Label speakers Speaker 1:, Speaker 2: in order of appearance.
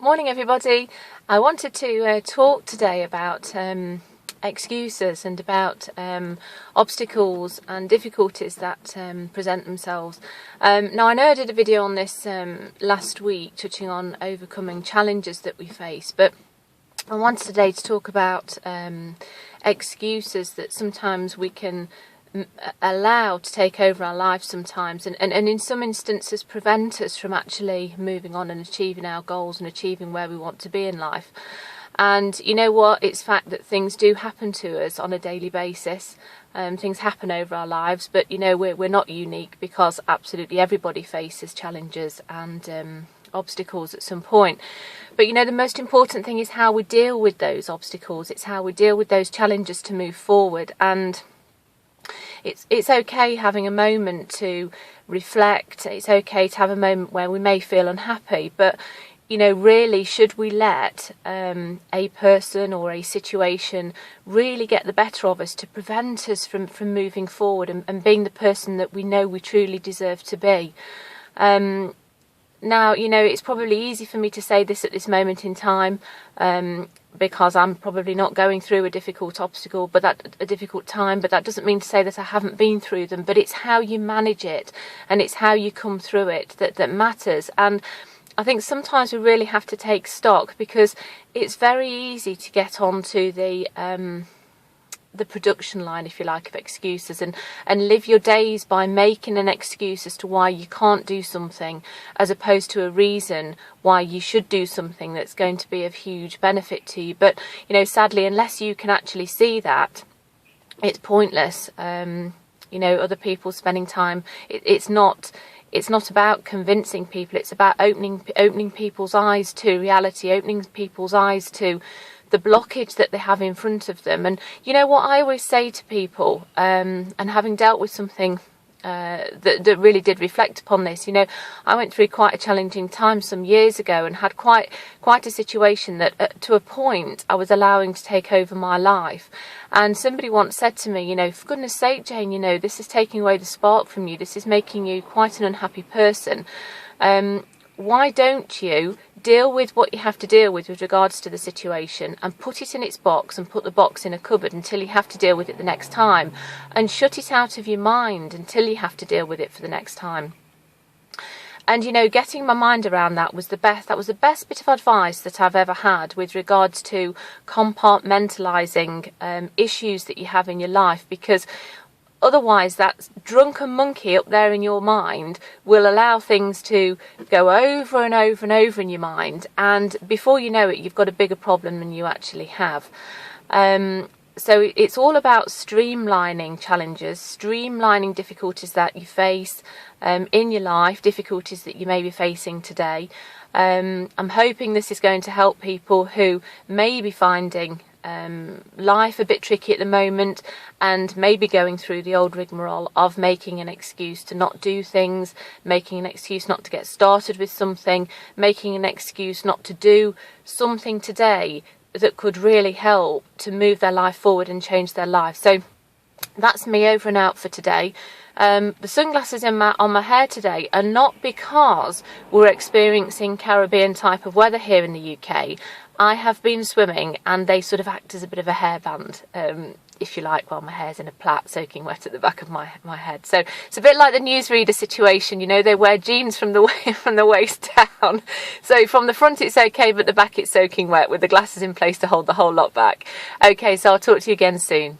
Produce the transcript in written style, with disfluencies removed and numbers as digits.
Speaker 1: Morning everybody. I wanted to talk today about excuses and about obstacles and difficulties that present themselves. Now I know I did a video on this last week touching on overcoming challenges that we face, but I wanted today to talk about excuses that sometimes we can allow to take over our lives sometimes, and in some instances prevent us from actually moving on and achieving our goals and achieving where we want to be in life. And you know what, it's fact that things do happen to us on a daily basis. Things happen over our lives, but you know, we're not unique, because absolutely everybody faces challenges and obstacles at some point. But you know, the most important thing is how we deal with those obstacles. It's how we deal with those challenges to move forward. And it's okay having a moment to reflect. It's okay to have a moment where we may feel unhappy, but you know, really, should we let a person or a situation really get the better of us to prevent us from moving forward and being the person that we know we truly deserve to be? Now, you know, it's probably easy for me to say this at this moment in time, because I'm probably not going through a difficult obstacle, but a difficult time. But that doesn't mean to say that I haven't been through them. But it's how you manage it, and it's how you come through it that matters. And I think sometimes we really have to take stock, because it's very easy to get onto the production line, if you like, of excuses and live your days by making an excuse as to why you can't do something, as opposed to a reason why you should do something that's going to be of huge benefit to you. But you know, sadly, unless you can actually see that, it's pointless. You know, other people spending time, it's not about convincing people. It's about opening people's eyes to reality, opening people's eyes to the blockage that they have in front of them. And you know what I always say to people, and having dealt with something that really did reflect upon this, you know, I went through quite a challenging time some years ago and had quite a situation that to a point I was allowing to take over my life. And somebody once said to me, you know, for goodness sake, Jane, you know, this is taking away the spark from you. This is making you quite an unhappy person. Why don't you deal with what you have to deal with regards to the situation, and put it in its box, and put the box in a cupboard until you have to deal with it the next time, and shut it out of your mind until you have to deal with it for the next time. And you know, getting my mind around that was the best bit of advice that I've ever had with regards to compartmentalizing issues that you have in your life, because otherwise that drunken monkey up there in your mind will allow things to go over and over and over in your mind, and before you know it, you've got a bigger problem than you actually have. So it's all about streamlining challenges, streamlining difficulties that you face in your life, difficulties that you may be facing today. I'm hoping this is going to help people who may be finding life a bit tricky at the moment, and maybe going through the old rigmarole of making an excuse to not do things, making an excuse not to get started with something, making an excuse not to do something today that could really help to move their life forward and change their life. So that's me over and out for today. The sunglasses on my hair today are not because we're experiencing Caribbean type of weather here in the UK. I have been swimming, and they sort of act as a bit of a hairband, if you like, while my hair's in a plait soaking wet at the back of my head. So it's a bit like the newsreader situation, you know, they wear jeans from the waist down. So from the front it's okay, but the back it's soaking wet with the glasses in place to hold the whole lot back. Okay, so I'll talk to you again soon.